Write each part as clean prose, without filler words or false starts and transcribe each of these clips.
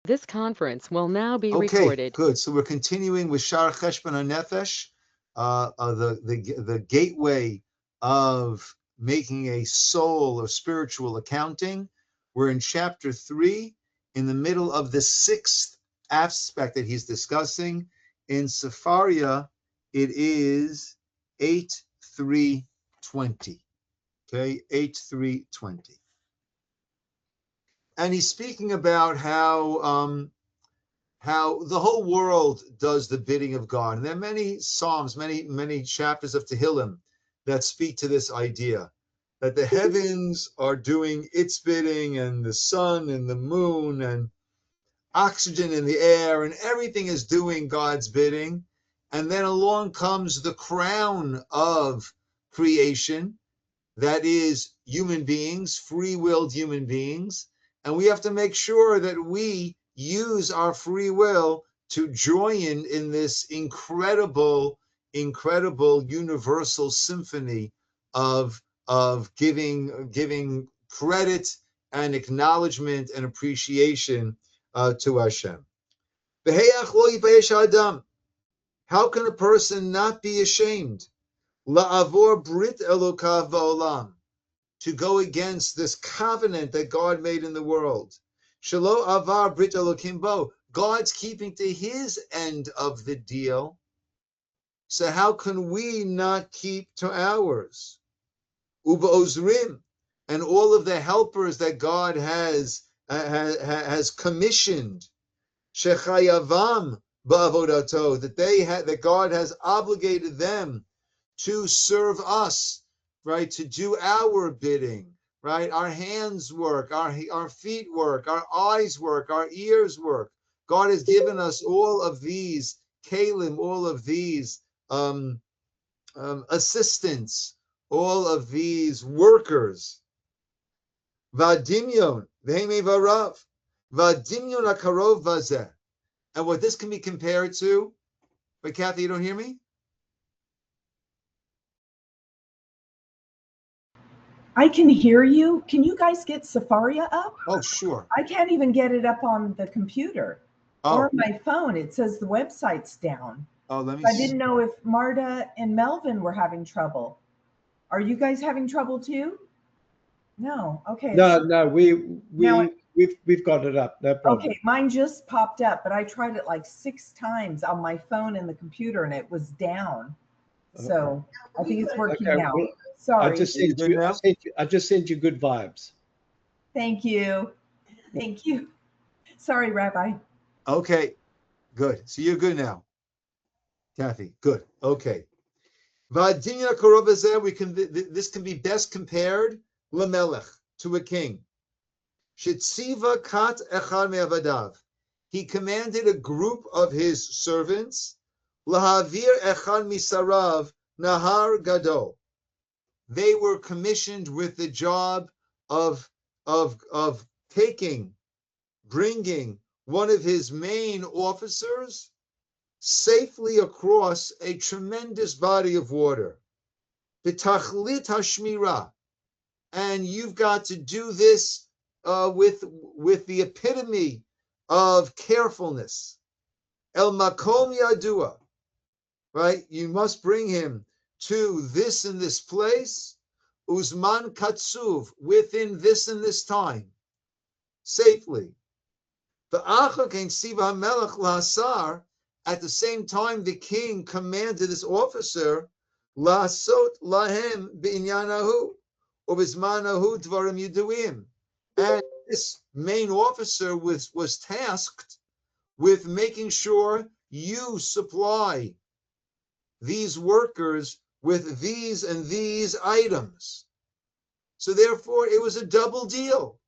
This conference will now be Okay, recorded. good. So we're continuing with Shar Cheshbon HaNefesh, the gateway of making a soul or spiritual accounting. We're in chapter 3, in the middle of the 6th aspect that he's discussing. In Sepharia, it is 8:3:20. Okay, 8:3:20. And he's speaking about how the whole world does the bidding of God. And there are many psalms, many chapters of Tehillim that speak to this idea that the heavens are doing its bidding, and the sun and the moon and oxygen in the air, and everything is doing God's bidding. And then along comes the crown of creation, that is human beings, free-willed human beings. And we have to make sure that we use our free will to join in this incredible universal symphony of giving credit and acknowledgement and appreciation to Hashem. How can a person not be ashamed? La'avor brit elokav ba'olam, to go against this covenant that God made in the world. Shelo avar brit elokim bo, God's keeping to his end of the deal. So how can we not keep to ours? Uba ozrim, and all of the helpers that God has commissioned, shechayavam ba'avodato, that God has obligated them to serve us, right? To do our bidding, right? Our hands work, our feet work, our eyes work, our ears work. God has given us all of these kalim, all of these assistants, all of these workers. Vadimyon, v'heme varav, vadimyon akarov vazeh. And what this can be compared to, but Kathy, you don't hear me? I can hear you. Can you guys get Safaria up? Oh, sure. I can't even get it up on the computer or Oh, my phone. It says the website's down. let me I see. didn't know if Marta and Melvin were having trouble. Are you guys having trouble too? No. Okay. No, Now, we've got it up. No problem. okay, mine just popped up, but I tried it like 6 times on my phone and the computer, and it was down. So I think it's working Okay, now. well, Sorry. I just sent you good vibes. Thank you. Thank you. Sorry, Rabbi. Okay, good. So you're good now, Kathy. Good. Okay. This can be best compared lemelech, to a king. Shetziva kat echad me'avadav. He commanded a group of his servants, lahavir echad misarav nahar gadol. They were commissioned with the job of bringing one of his main officers safely across a tremendous body of water. B'tachlit hashmira, and you've got to do this with the epitome of carefulness. El makom yadua, right? You must bring him to this and this place. Uzman katsuv, within this and this time, safely. At the same time, the king commanded this officer, Lasot lahem b'inyanahu, ubizmanahu dvarim yuduim. And this main officer was tasked with making sure you supply these workers with these and these items. So therefore, it was a double deal.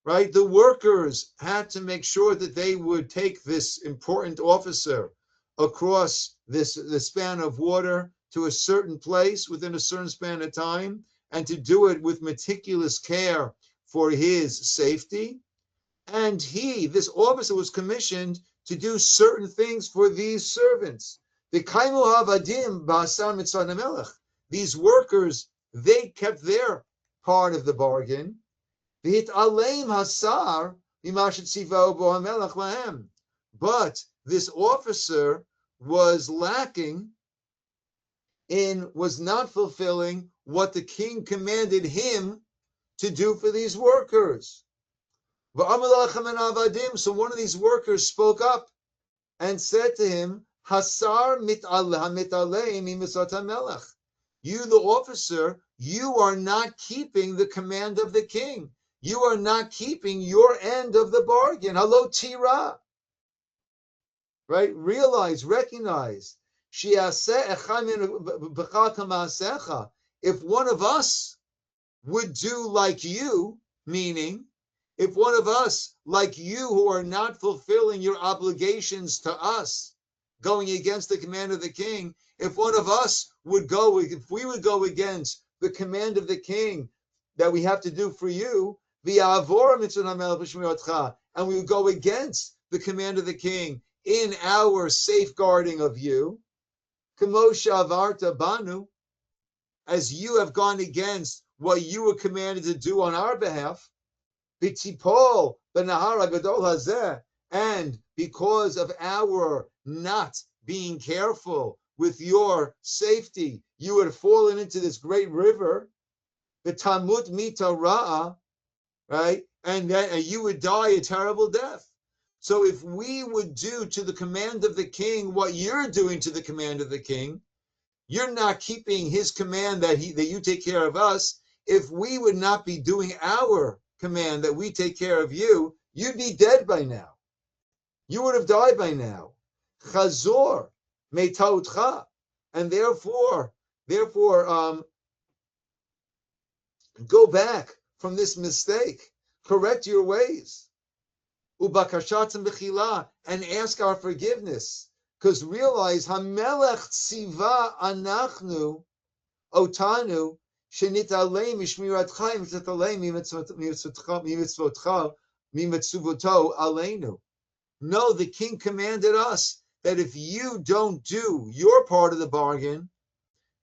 Right? The workers had to make sure that they would take this important officer across the span of water to a certain place within a certain span of time, and to do it with meticulous care for his safety. And this officer, was commissioned to do certain things for these servants. These workers, they kept their part of the bargain. And But this officer was lacking was not fulfilling what the king commanded him to do for these workers. So one of these workers spoke up and said to him, Hasar you, the officer, you are not keeping the command of the king. You are not keeping your end of the bargain. Hello, tira. Right? Recognize. If one of us would do like you, meaning, if one of us, like you, who are not fulfilling your obligations to us, going against the command of the king, if one of us if we would go against the command of the king that we have to do for you, and we would go against the command of the king in our safeguarding of you, as you have gone against what you were commanded to do on our behalf, and because of our not being careful with your safety, you would have fallen into this great river, the Tamut Mita Ra'a, right? And you would die a terrible death. So if we would do to the command of the king what you're doing to the command of the king, you're not keeping his command that you take care of us. If we would not be doing our command that we take care of you, you'd be dead by now. You would have died by now. Chazor meitautcha, and therefore, go back from this mistake. Correct your ways. Ubakashatzim b'chila, and ask our forgiveness. Because realize, Hamelech tziva anachnu otanu shenitalei mishmiratcha imtatalei mimitzuvoto aleinu. No, the king commanded us that if you don't do your part of the bargain,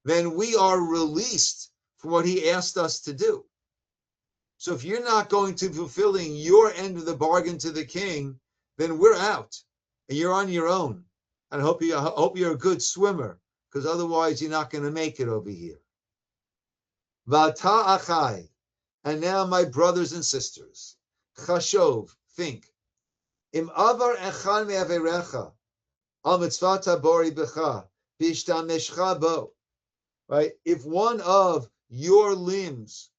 then we are released from what he asked us to do. So if you're not going to fulfilling your end of the bargain to the king, then we're out and you're on your own. And I hope you're a good swimmer, because otherwise you're not going to make it over here. Vata achai, and now my brothers and sisters, chashov, think. Im avar echad me'averecha al mitzvah tabori becha b'ishtameshcha bo. Right? If one of your limbs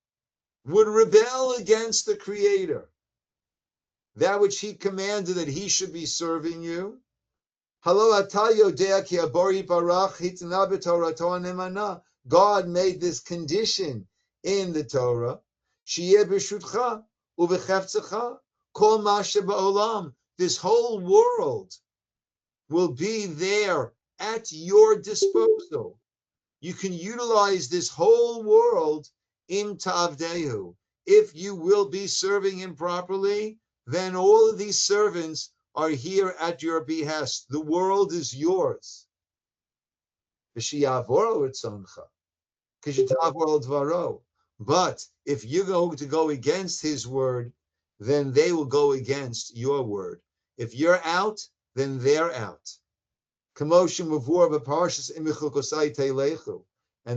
would rebel against the Creator, that which He commanded that He should be serving you, God made this condition in the Torah. This whole world will be there at your disposal. You can utilize this whole world im ta'avdehu. If you will be serving him properly, then all of these servants are here at your behest. The world is yours. But if you're going to go against his word, then they will go against your word. If you're out, then they're out. And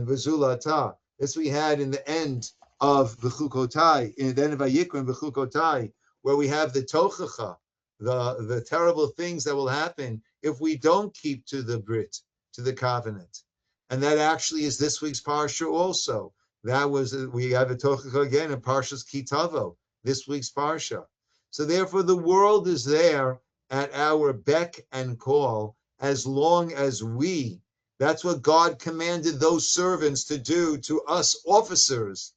v'zulata. This we had in the end of V'chukotai, in the end of Vayikra and V'chukotai, where we have the tochacha, the terrible things that will happen if we don't keep to the Brit, to the covenant. And that actually is this week's parsha also. We have a tochacha again in Parshas Kitavo, this week's parsha. So therefore the world is there at our beck and call, as long as that's what God commanded those servants to do to us officers,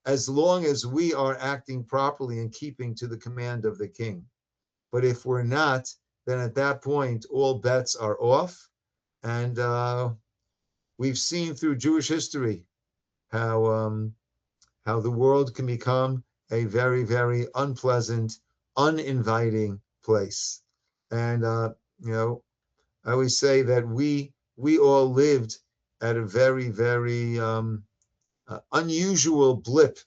as long as we are acting properly and keeping to the command of the king. But if we're not, then at that point, all bets are off. And we've seen through Jewish history how the world can become a very, very unpleasant, uninviting place. And, I always say that we all lived at a very, very unusual blip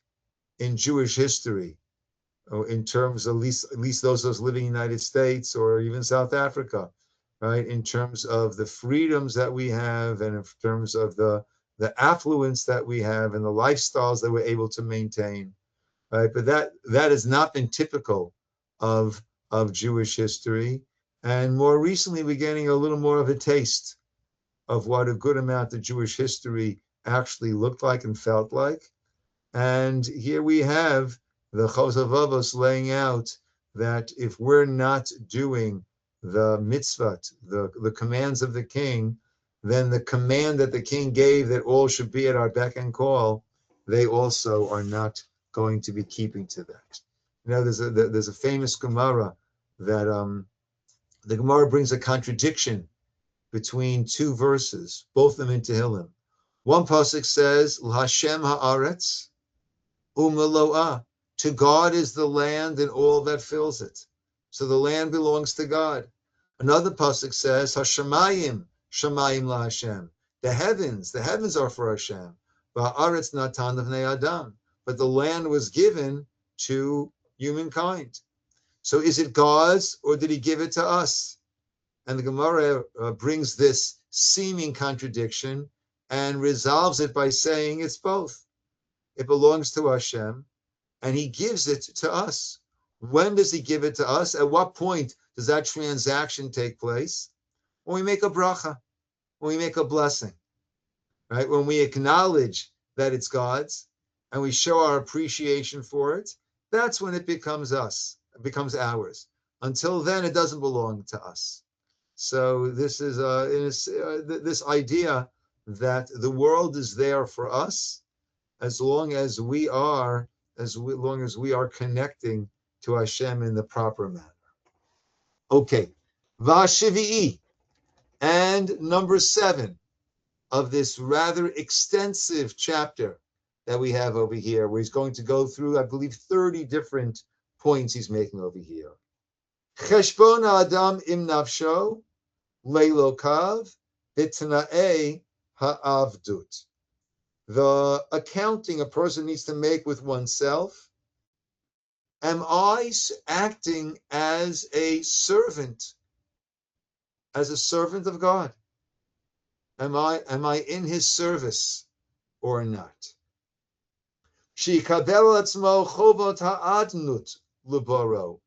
in Jewish history. in terms of at least those of us living in the United States or even South Africa, right? In terms of the freedoms that we have and in terms of the affluence that we have and the lifestyles that we're able to maintain, right? But that has not been typical of Jewish history. And more recently, we're getting a little more of a taste of what a good amount of Jewish history actually looked like and felt like. And here we have the Chosavavos laying out that if we're not doing the mitzvot, the commands of the king, then the command that the king gave that all should be at our beck and call, they also are not going to be keeping to that. You know, there's a famous Gemara that the Gemara brings a contradiction between two verses, both of them in Tehillim. One pasuk says, "L'Hashem haaretz u'meloah." To God is the land and all that fills it. So the land belongs to God. Another pasuk says, "Hashemayim shamayim laHashem." The heavens are for Hashem. Va'aretz natan l'bnei adam. But the land was given to humankind. So is it God's or did he give it to us? And the Gemara brings this seeming contradiction and resolves it by saying it's both. It belongs to Hashem, and he gives it to us. When does he give it to us? At what point does that transaction take place? When we make a bracha, when we make a blessing, right? When we acknowledge that it's God's and we show our appreciation for it, that's when it becomes us, it becomes ours. Until then, it doesn't belong to us. So this is this idea that the world is there for us as long as we are connecting to Hashem in the proper manner. Okay, Vashivi'i, and number 7 of this rather extensive chapter that we have over here, where he's going to go through, I believe, 30 different points he's making over here. Cheshbon Adam im nafsho leilokav bitna'ei ha'avdut. The accounting a person needs to make with oneself. Am I acting as a servant of God? Am I in his service or not? Shikabel atzmo chovot ha'adnut leboro,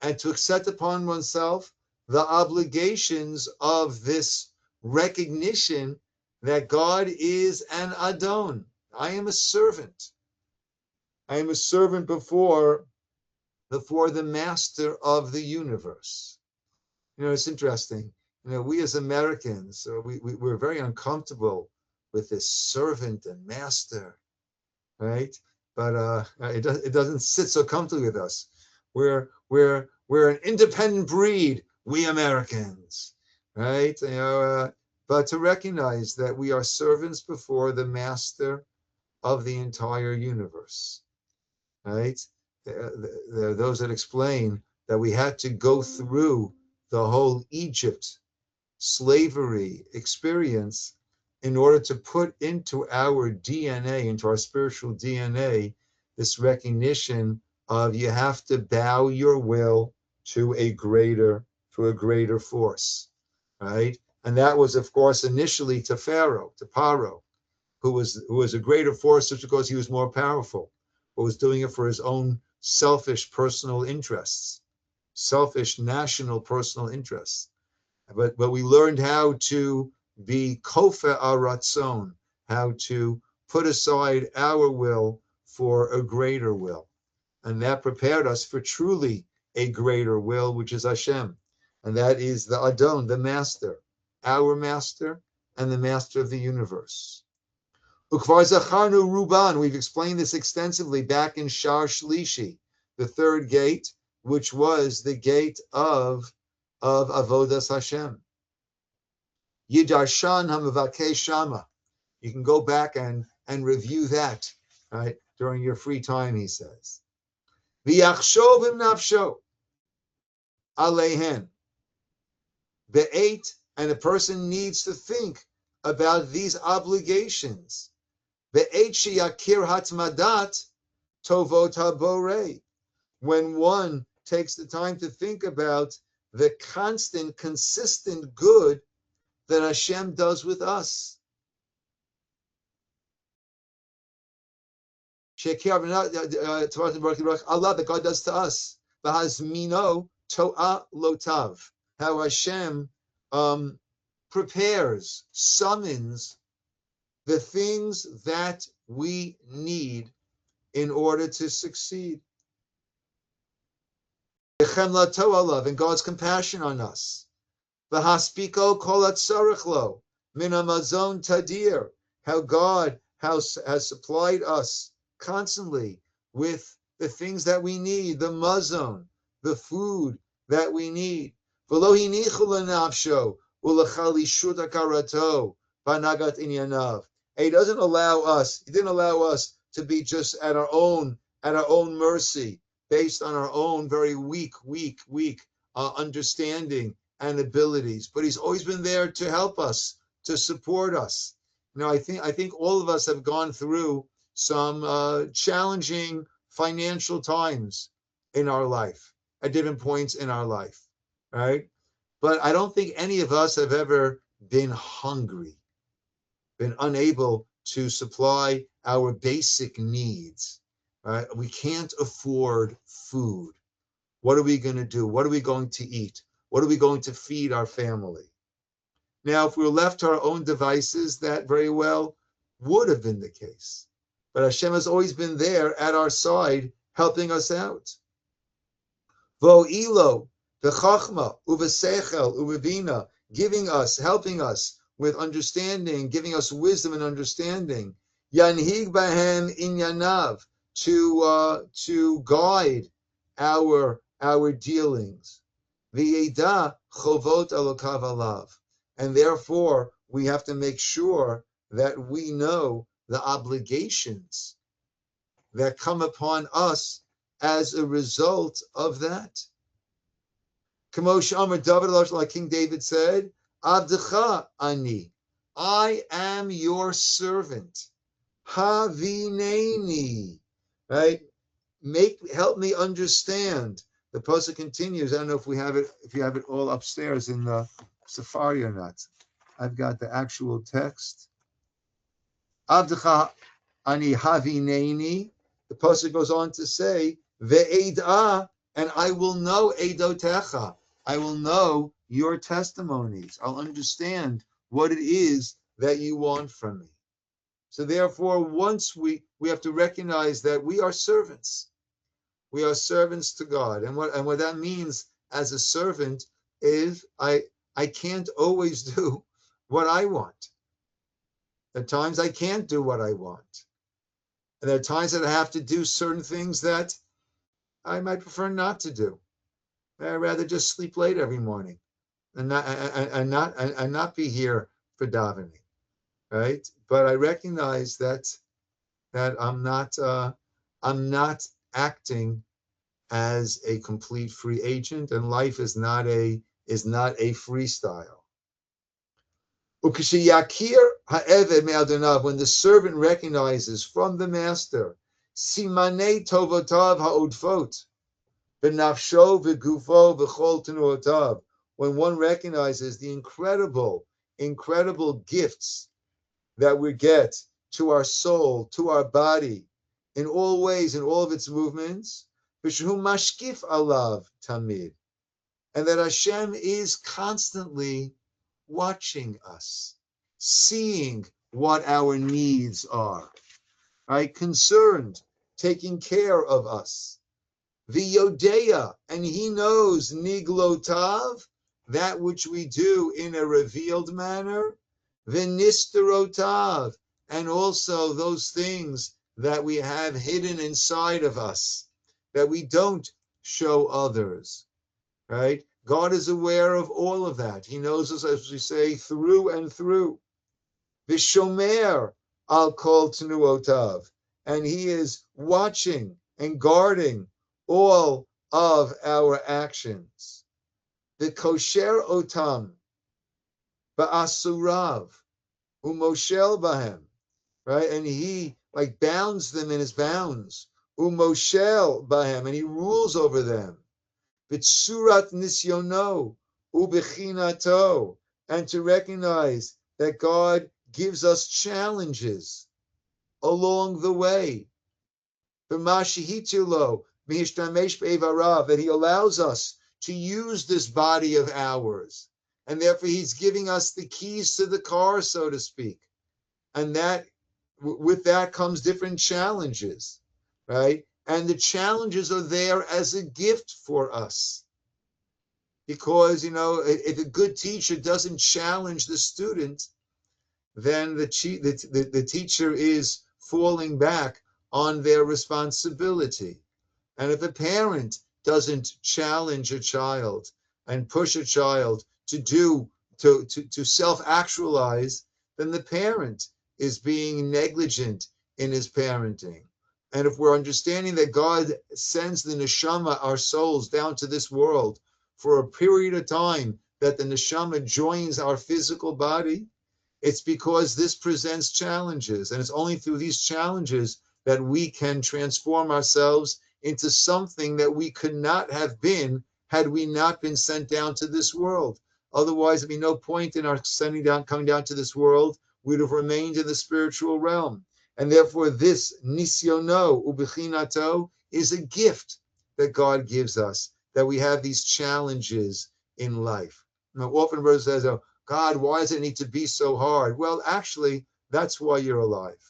and to accept upon oneself the obligations of this recognition that God is an Adon. I am a servant. I am a servant before the master of the universe. You know, it's interesting. You know, we as Americans, we're very uncomfortable with this servant and master, right? But it doesn't sit so comfortably with us. We're an independent breed, we Americans, right? You know, but to recognize that we are servants before the master of the entire universe, right? There are those that explain that we had to go through the whole Egypt slavery experience in order to put into our DNA, into our spiritual DNA, this recognition of you have to bow your will to a greater force, right? And that was, of course, initially to Pharaoh, to Paro, who was a greater force just because he was more powerful, but was doing it for his own selfish personal interests, selfish national personal interests. But we learned how to be kofe aratzon, how to put aside our will for a greater will. And that prepared us for truly a greater will, which is Hashem. And that is the Adon, the master, our master and the master of the universe. Ukvar zacharnu ruban, we've explained this extensively back in Shar Shlishi, the third gate, which was the gate of Avodas Hashem. Yidarshan hamavakei shama. You can go back and review that, right, during your free time, he says. V'yachshov im nafsho alehen. Be'et, and a person needs to think about these obligations. Be'et sheyakir hatmadat tovot haborei. when one takes the time to think about the constant, consistent good that Hashem does with us. Allah, that God does to us. V'hazmino to'a lotav. How Hashem prepares, summons the things that we need in order to succeed. And God's compassion on us. V'haspiko kol hatzarich lo min hamazon tadir. How God has supplied us constantly with the things that we need, the mazon, the food that we need. V'lo hinichu lenafsho u'lechalishut hakarato v'nagat inyanav. He didn't allow us to be just at our own mercy, based on our own very weak understanding and abilities. But He's always been there to help us, to support us. I think all of us have gone through some challenging financial times in our life, at different points in our life, right? But I don't think any of us have ever been hungry, been unable to supply our basic needs. Right? We can't afford food. What are we going to do? What are we going to eat? What are we going to feed our family? Now, if we were left to our own devices, that very well would have been the case. But Hashem has always been there at our side, helping us out. Vo'ilo, v'chachma, uv'sechel, uv'vina, giving us, helping us with understanding, giving us wisdom and understanding. Yanhig bahem inyanav, to guide our dealings. V'yeda chovot elokav alav. And therefore, we have to make sure that we know the obligations that come upon us as a result of that. Kamosh Amar David, like King David said, Avdecha ani, I am your servant. Havineni, right? Help me understand. The pasuk continues. I don't know if you have it all upstairs in the Safari or not. I've got the actual text. Avdecha ani havineni. The pasuk goes on to say, ve'eda, and I will know edotecha. I will know your testimonies. I'll understand what it is that you want from me. So therefore, once we have to recognize that we are servants. We are servants to God. And what that means as a servant is I can't always do what I want. At times I can't do what I want. And there are times that I have to do certain things that I might prefer not to do. I'd rather just sleep late every morning and not be here for davening. Right? But I recognize that I'm not acting as a complete free agent, and life is not a freestyle. When the servant recognizes from the master, simanei tovotav ha'odfot, v'nafsho v'gufo v'chol tenuotav, when one recognizes the incredible gifts that we get to our soul, to our body, in all ways, in all of its movements, v'shehu mashkif alav tamid, and that Hashem is constantly watching us, seeing what our needs are, right? Concerned, taking care of us. V'yodeya, and He knows niglotav, that which we do in a revealed manner. V'nisterotav, and also those things that we have hidden inside of us, that we don't show others, right? God is aware of all of that. He knows us, as we say, through and through. V'shomer al kol tenuotav, and He is watching and guarding all of our actions. V'kosher otam ba'asurav u'moshel bahem, right? And He bounds them in His bounds. umoshel bahem, and he rules over them. B'tsurat nisyono ubechinato, and to recognize that God gives us challenges along the way. B'mashihitulo mihishtamesh be'evarav, that he allows us to use this body of ours, and therefore he's giving us the keys to the car, so to speak, and that with that comes different challenges, right? And the challenges are there as a gift for us. Because, if a good teacher doesn't challenge the student, then the teacher is falling back on their responsibility. And if a parent doesn't challenge a child and push a child to self-actualize, then the parent is being negligent in his parenting. And if we're understanding that God sends the neshama, our souls, down to this world for a period of time, that the neshama joins our physical body, it's because this presents challenges. And it's only through these challenges that we can transform ourselves into something that we could not have been had we not been sent down to this world. Otherwise, there'd be no point in our coming down to this world. We'd have remained in the spiritual realm. And therefore, this nisyono ubechinato is a gift that God gives us, that we have these challenges in life. Now, often a brother says, "Oh, God, why does it need to be so hard?" Well, actually, that's why you're alive.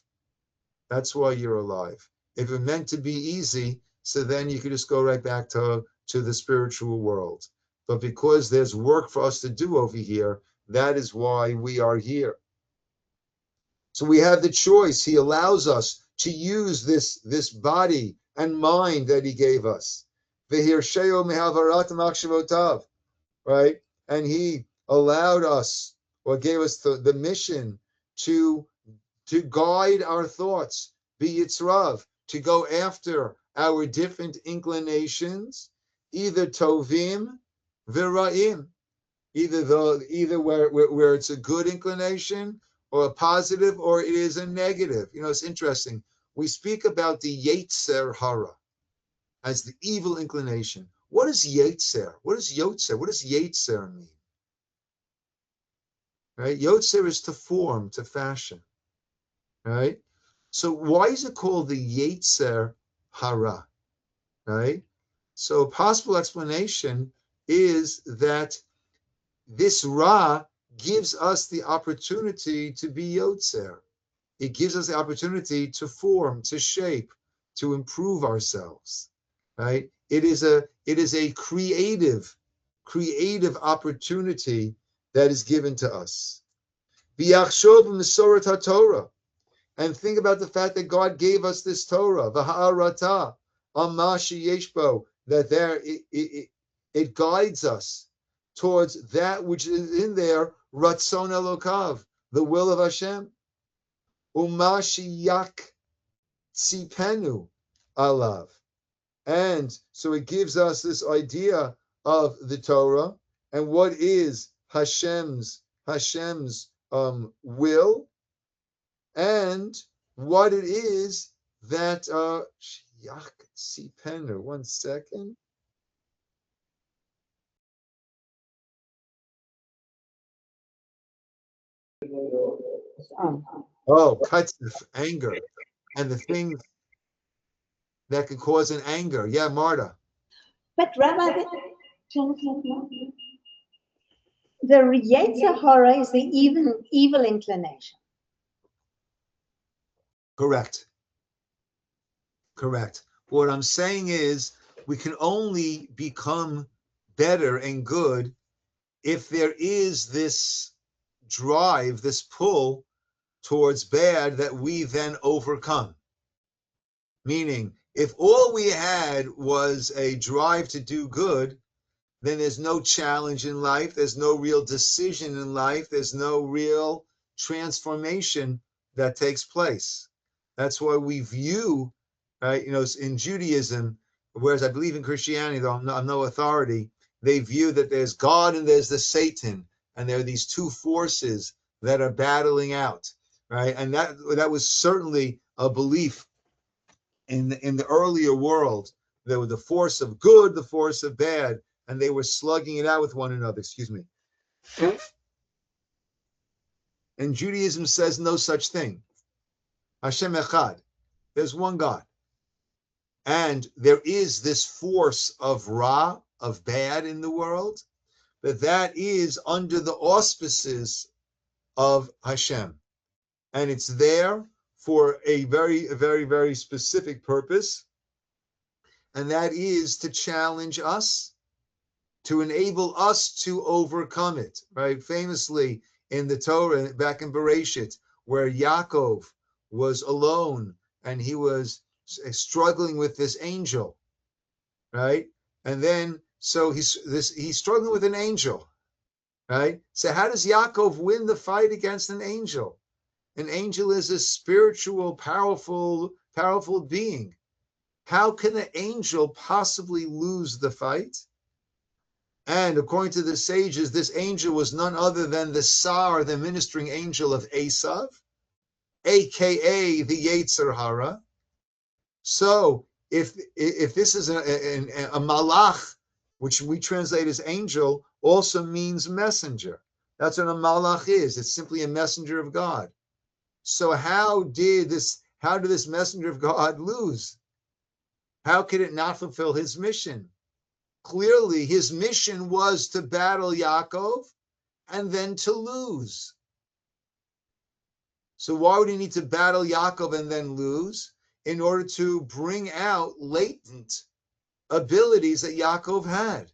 That's why you're alive. If it meant to be easy, so then you could just go right back to the spiritual world. But because there's work for us to do over here, that is why we are here. So we have the choice. He allows us to use this body and mind that he gave us. Right? And he allowed us, or gave us the mission to guide our thoughts, be Yitzrav, to go after our different inclinations, either tovim v'ra'im, either where it's a good inclination or a positive, or it is a negative. It's interesting. We speak about the Yetzer Hara as the evil inclination. What is Yetzer? What is Yotzer? What does Yetzer mean? Right? Yotzer is to form, to fashion. Right? So why is it called the Yetzer Hara? Right? So a possible explanation is that this Ra gives us the opportunity to be Yotzer. It gives us the opportunity to form, to shape, to improve ourselves. Right? It is a creative opportunity that is given to us. B'yachshov Mesorat HaTorah. And think about the fact that God gave us this Torah, v'ha'arata, amma sheyeshbo, that there it guides us towards that which is in there, ratzon elokav, the will of Hashem, umma sheyak tzipenu alav. And so it gives us this idea of the Torah and what is Hashem's will, and what it is that one second. Katzif, anger, and the things that could cause an anger. Yeah, Marta. But Rabbi, the Yetzer Hara is the evil inclination. Correct. What I'm saying is we can only become better and good if there is this drive, this pull towards bad that we then overcome. Meaning, if all we had was a drive to do good, then there's no challenge in life, there's no real decision in life, there's no real transformation that takes place. That's why we view, right, in Judaism, whereas I believe in Christianity, though I'm no authority, they view that there's God and there's the Satan, and there are these two forces that are battling out, right? And that was certainly a belief in the earlier world, there was the force of good, the force of bad, and they were slugging it out with one another. Excuse me. And Judaism says no such thing. Hashem Echad. There's one God. And there is this force of Ra, of bad in the world, but that is under the auspices of Hashem. And it's there for a very, very, very specific purpose. And that is to challenge us, to enable us to overcome it, right? Famously in the Torah, back in Bereshit, where Yaakov was alone and he was struggling with this angel, right? And then, so he's struggling with an angel, right? So how does Yaakov win the fight against an angel? An angel is a spiritual, powerful being. How can an angel possibly lose the fight? And according to the sages, this angel was none other than the Sar, the ministering angel of Esav, aka the Yetzer Hara. So if this is a malach, which we translate as angel, also means messenger. That's what a malach is. It's simply a messenger of God. So how did this messenger of God lose? How could it not fulfill his mission? Clearly, his mission was to battle Yaakov and then to lose. So why would he need to battle Yaakov and then lose? In order to bring out latent abilities that Yaakov had.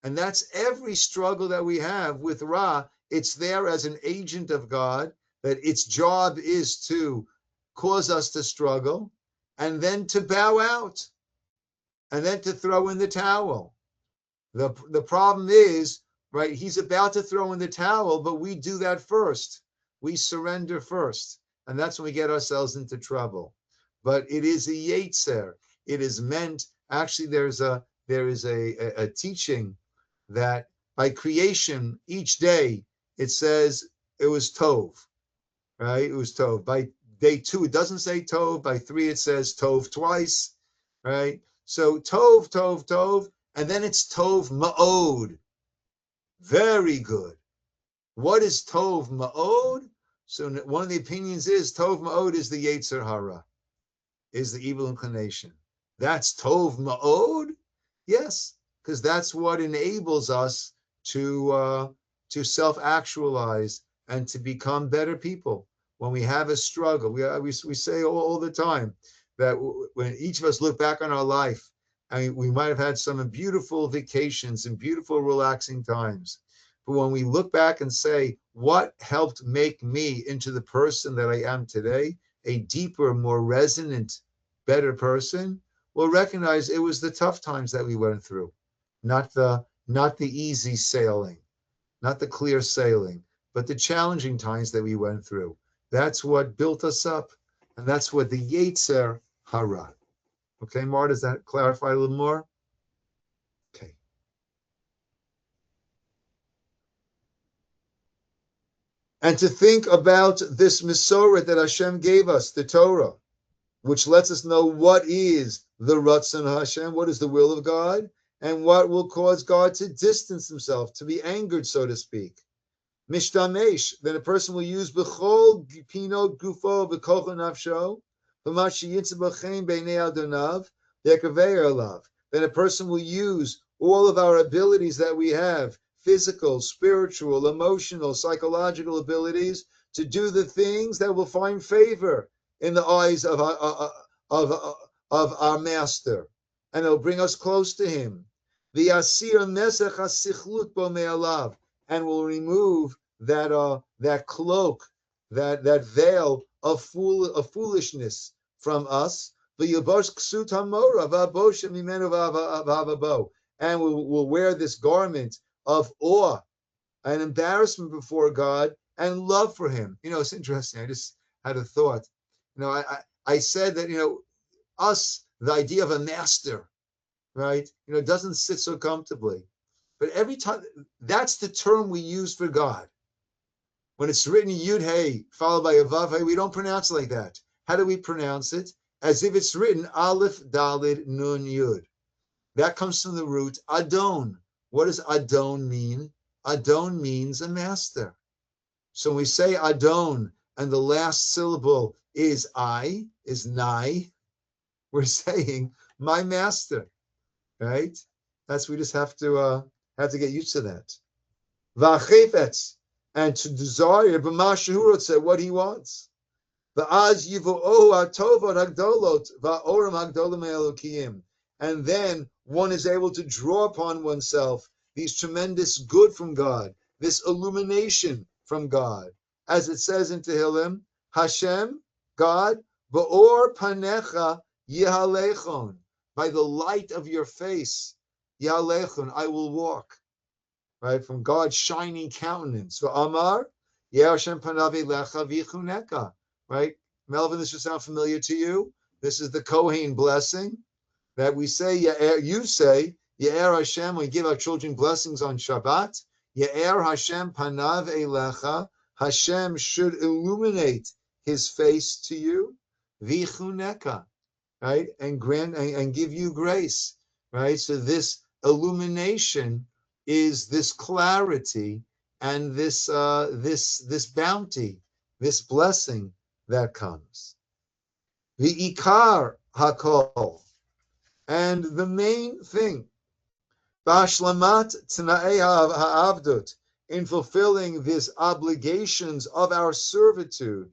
And that's every struggle that we have with Ra. It's there as an agent of God, that its job is to cause us to struggle and then to bow out and then to throw in the towel. The problem is, right, he's about to throw in the towel, but we do that first. We surrender first. And that's when we get ourselves into trouble. But it is a yetzer. It is meant, actually there is a teaching that by creation, each day, it says it was Tov, right? It was Tov. By day 2, it doesn't say Tov. By 3, it says Tov twice, right? So Tov, Tov, Tov, and then it's Tov Ma'od. Very good. What is Tov Ma'od? So one of the opinions is Tov Ma'od is the Yetzer Hara, is the evil inclination. That's Tov Ma'od? Yes, because that's what enables us to self-actualize and to become better people. When we have a struggle, we say all the time that when each of us look back on our life, I mean, we might have had some beautiful vacations and beautiful relaxing times. But when we look back and say, what helped make me into the person that I am today, a deeper, more resonant, better person, we'll recognize it was the tough times that we went through, not the easy sailing, not the clear sailing, but the challenging times that we went through. That's what built us up, and that's what the Yetzer Hara. Okay, Mar, does that clarify a little more? Okay. And to think about this Mesorah that Hashem gave us, the Torah, which lets us know what is the Ratzon Hashem, what is the will of God, and what will cause God to distance himself, to be angered, so to speak. Mishtamesh, then a person will use B'chol Pinot Gufo B'kocho Nafsho, B'mashi Yitzah B'chein B'nei Adonav, Yekaveir Alav. Then a person will use all of our abilities that we have, physical, spiritual, emotional, psychological abilities, to do the things that will find favor in the eyes of our master, and it'll bring us close to him. The asir mesech hasichlut bo me'alav, and will remove that cloak, that veil of foolishness from us. The yabosh ksut hamora v'abosh mimenu v'avabo, and will wear this garment of awe and embarrassment before God and love for him. You know, it's interesting. I just had a thought. You know, I said that, you know, us, the idea of a master, right, you know, doesn't sit so comfortably. But every time, that's the term we use for God. When it's written Yud Hey, followed by a Vav Hey, we don't pronounce it like that. How do we pronounce it? as if it's written Aleph Dalid Nun Yud. That comes from the root Adon. What does Adon mean? Adon means a master. So when we say Adon and the last syllable is I, is Nai, we're saying my master, right? We just have to get used to that. V'achefetz, and to desire b'ma what he wants. V'az yivu'ohu hatovot hagdolot va'orim hagdolim elokim. And then one is able to draw upon oneself these tremendous good from God, this illumination from God. As it says in Tehillim, Hashem, God, ba'or panecha yihalechon. By the light of your face, yihalechon, I will walk. Right, from God's shining countenance. V'amar, Hashem panav elecha v'chuneka. Right, Melvin, this should sound familiar to you. This is the Kohen blessing that we say. You say, Ye'er Hashem. We give our children blessings on Shabbat. Ye'er Hashem panav elecha. Hashem should illuminate His face to you. V'chuneka. Right, and grant and give you grace. Right, so this illumination is this clarity and this bounty, this blessing that comes. The ikar hakol, and the main thing, b'ashlamat t'na'ei ha'avdut, in fulfilling these obligations of our servitude,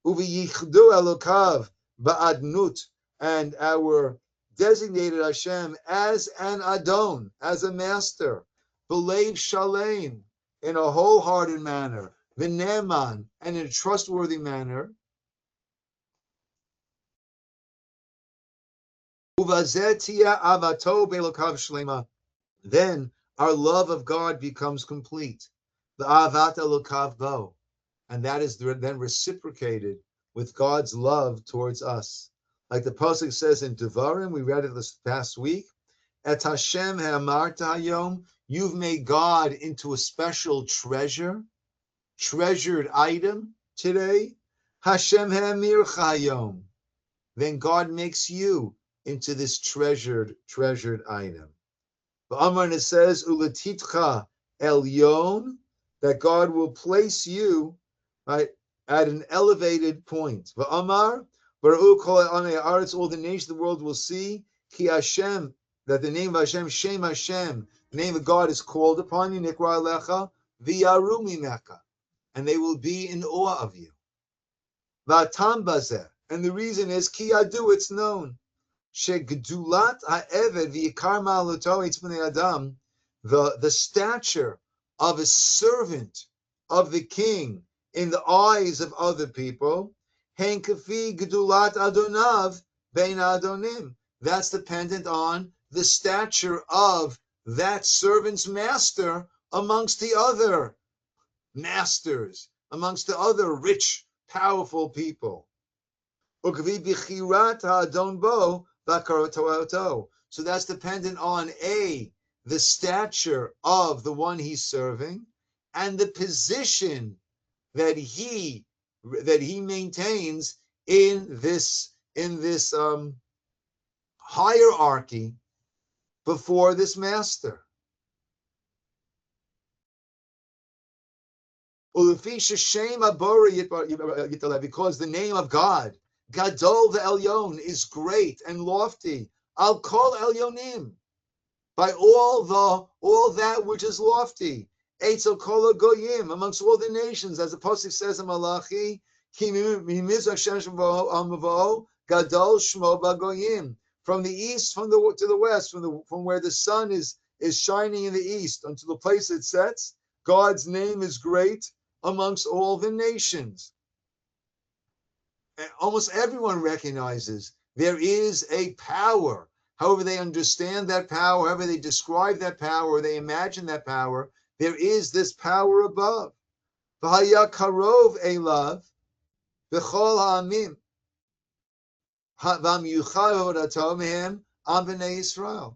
u'v'yichdu elokav ba'adnut, and our designated Hashem as an Adon, as a master, b'leiv shalem, in a wholehearted manner, v'neman, and in a trustworthy manner, uvazeh tia avato belokav shlema, then our love of God becomes complete, the avat elokav bo, and that is then reciprocated with God's love towards us. Like the pasuk says in Devarim, we read it this past week, Et Hashem ha'amarta hayom, you've made God into a special treasured item today. Hashem ha'amircha hayom, then God makes you into this treasured item. V'amar, it says, ulatitcha elyon, that God will place you, right, at an elevated point. V'amar, all the nations of the world will see Ki Hashem, that the name of Hashem, Shem Hashem, the name of God is called upon you, Nikra Alecha, V'yaru mimeka, and they will be in awe of you. V'atam bazeh, and the reason is Ki Adu, it's known. Shegdulat ha'eved v'yikar ma'aluto itzbnei adam, the stature of a servant of the king in the eyes of other people, Hen kafi gedulat adonav bein adonim. That's dependent on the stature of that servant's master amongst the other masters, amongst the other rich, powerful people. Ukvi bichirat ha'adon bo v'akaroto. So that's dependent on the stature of the one he's serving and the position that he maintains in this hierarchy before this master. Because the name of God, Gadol ve'elyon, is great and lofty. I'll call elyonim, by all that which is lofty. Eitzel kol goyim, amongst all the nations, as the pasuk says in Malachi, Ki mimizrach shemesh amavo gadol shmo bagoyim. From the east, to the west, from where the sun is shining in the east unto the place it sets, God's name is great amongst all the nations. And almost everyone recognizes there is a power. However they understand that power, however they describe that power, or they imagine that power, there is this power above. V'haya karov elav v'chol ha'amim v'amyuchad avodato mehem am b'nei Yisroel.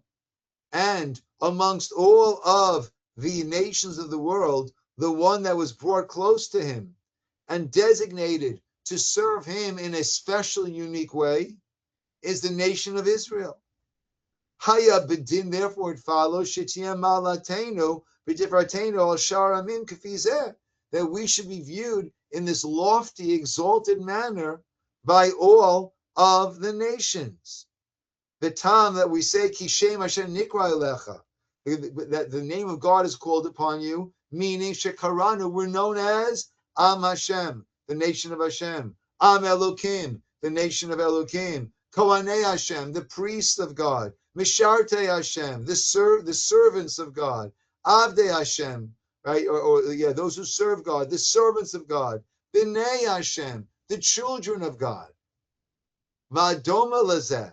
And amongst all of the nations of the world, the one that was brought close to him and designated to serve him in a special, unique way is the nation of Israel. Haya bedin, therefore it follows, Shitiyam malatenu, b'divratenu al sharamim kafizeh, that we should be viewed in this lofty, exalted manner by all of the nations. The time that we say, Kishem Hashem Nikra Elecha, that the name of God is called upon you, meaning Shekaranu, we're known as Am Hashem, the nation of Hashem, Am Elokim, the nation of Elokim, Kohanei Hashem, the priests of God, Mishartei Hashem, the servants of God, Avdei Hashem, right? Those who serve God, the servants of God, B'nei Hashem, the children of God, V'adoma Lazeh,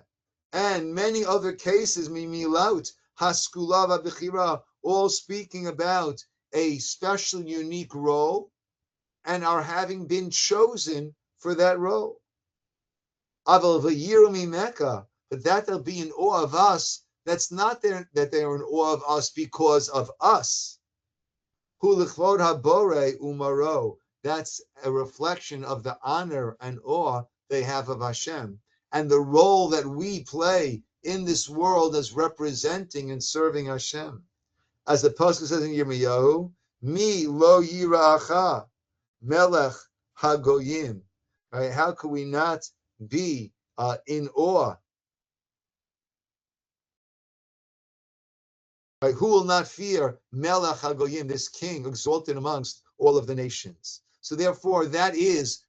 and many other cases, Mimilaut, Haskula V'Bechira, all speaking about a special, unique role, and are having been chosen for that role. Aval V'yiru Mimeka, but that they'll be in awe of us, that's not that they are in awe of us because of us. Hu L'chvod HaBorei Umaro, that's a reflection of the honor and awe they have of Hashem, and the role that we play in this world as representing and serving Hashem. As the Pasuk says in Yirmiyahu, Mi lo yira'acha, melech hagoyim. Right? How could we not be in awe? Right? Who will not fear melech hagoyim, this king exalted amongst all of the nations? So therefore, that is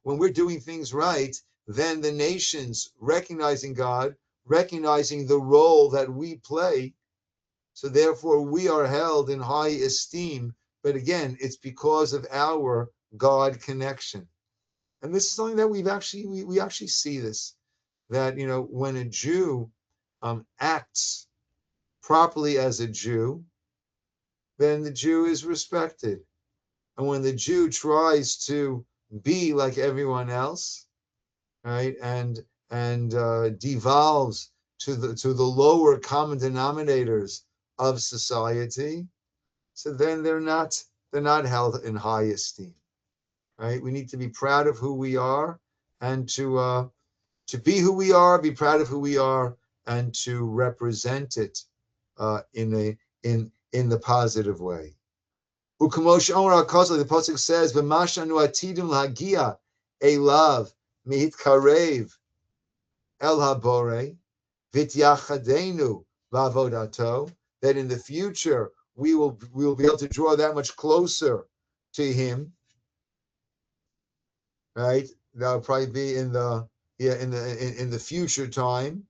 when we're doing things right, then the nations recognizing God, recognizing the role that we play. So therefore, we are held in high esteem. But again, it's because of our God connection. And this is something that we actually see this, that, when a Jew acts properly as a Jew, then the Jew is respected. And when the Jew tries to be like everyone else, right, and devolves to the lower common denominators of society, so then they're not held in high esteem, right? We need to be proud of who we are, and to be who we are, be proud of who we are, and to represent it in the positive way. U'kamosh Omer HaKosel, the pasuk says, "V'mashanu atidim lahagia elav mihitkarev el habore v'tyachadenu v'avodato," that in the future we will be able to draw that much closer to Him. Right? That'll probably be in the future time.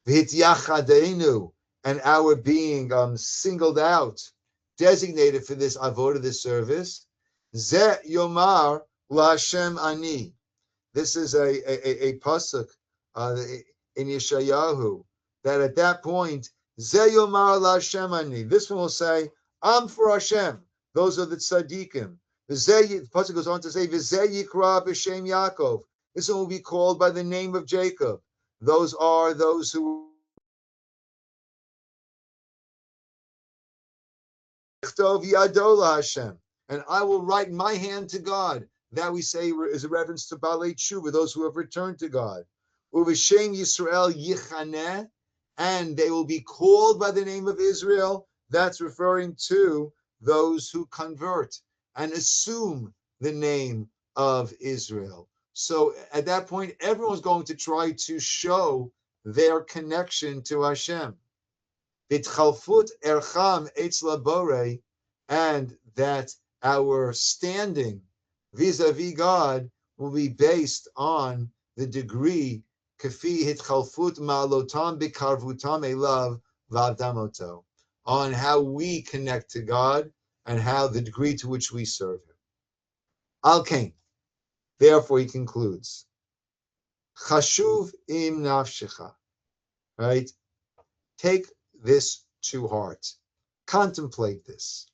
V'tyachadenu, and our being singled out, designated for this avodah, this service. Ze yomar la'Hashem ani. This is a pasuk in Yeshayahu, that at that point, Ze yomar la'Hashem ani. This one will say, I'm for Hashem. Those are the tzaddikim. The pasuk goes on to say, V'ze yikra b'shem Yaakov. This one will be called by the name of Jacob. Those are those who and I will write my hand to God. That we say is a reference to Balei Tshuva, those who have returned to God. Uv'shem Yisroel yichaneh, and they will be called by the name of Israel. That's referring to those who convert and assume the name of Israel. So at that point, everyone's going to try to show their connection to Hashem. Bitchalfut ercham etzla borei, and that our standing vis-a-vis God will be based on the degree kafi hitchalfut ma'alotam bikarvutam elav v'avdamoto, on how we connect to God and how the degree to which we serve Him. Al-Kain, therefore he concludes, chashuv im nafshecha, right? Take this to heart. Contemplate this.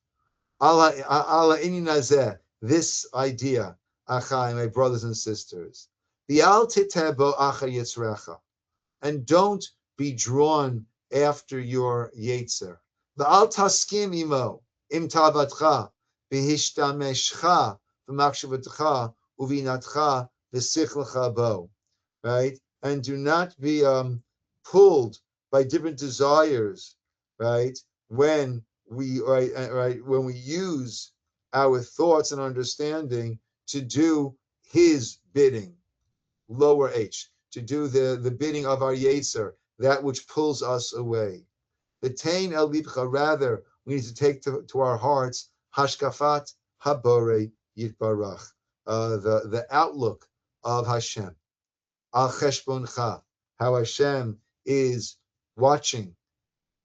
Allah ininazeh, this idea, achai, my brothers and sisters. V'al titebo acha yitzrecha, and don't be drawn after your yetzer. V'al taskim imo im tavatcha v'hishtameshcha v'machshavatcha uvinatcha v'sichlecha bo. Right? and do not be pulled by different desires, right? When we when we use our thoughts and understanding to do His bidding, lower H, to do the bidding of our Yetzer, that which pulls us away. The tain el libcha, rather, we need to take to our hearts hashkafat habore yitbarach, the outlook of Hashem, al cheshboncha, how Hashem is watching,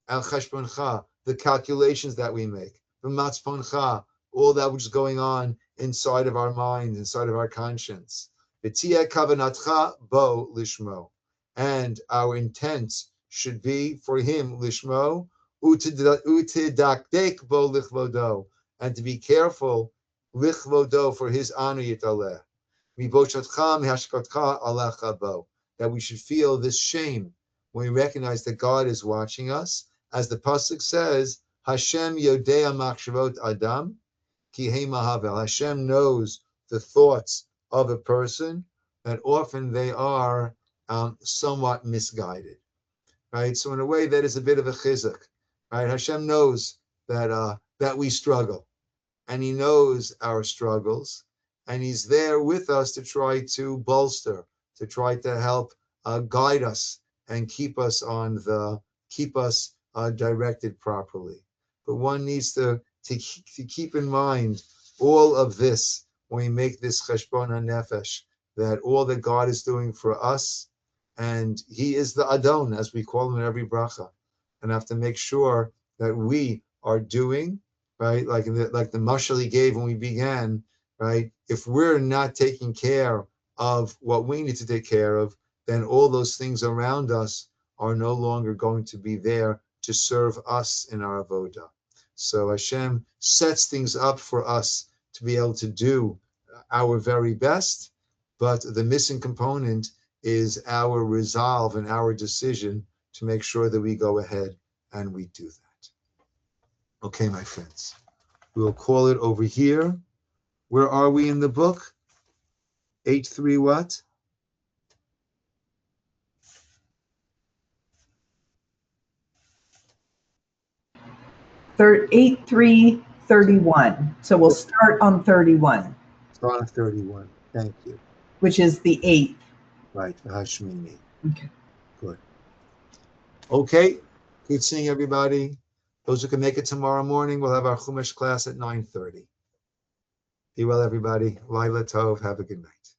al cheshboncha, the calculations that we make, v'matzponcha, all that which is going on inside of our mind, inside of our conscience. V'tiyeh kavanatcha bo lishmo, and our intent should be for Him lishmo, utidakdek bo lichvodo, and to be careful lichvodo, for His honor yitaleh. Miboshatcha mihashkatcha alecha bo, that we should feel this shame when we recognize that God is watching us, as the pasuk says, Hashem yodea machshavot adam ki hei mahavel. Hashem knows the thoughts of a person, that often they are somewhat misguided, right? So in a way, that is a bit of a chizuk, right? Hashem knows that that we struggle, and He knows our struggles, and He's there with us to try to bolster, to try to help guide us and keep us directed properly. But one needs to keep in mind all of this when we make this cheshbon hanefesh, that all that God is doing for us, and He is the Adon, as we call Him in every bracha, and have to make sure that we are doing, right, like the mashal He gave when we began, right? If we're not taking care of what we need to take care of, then all those things around us are no longer going to be there to serve us in our avodah. So Hashem sets things up for us to be able to do our very best, but the missing component is our resolve and our decision to make sure that we go ahead and we do that. Okay, my friends, we'll call it over here. Where are we in the book? 8.3 what? 8:3:31. So we'll start on 31. Start on 31. Thank you. Which is the 8th. Right, Hashmini. Okay. Good. Okay, good seeing everybody. Those who can make it tomorrow morning, we'll have our Chumash class at 9:30. Be well, everybody. Laila Tov. Have a good night.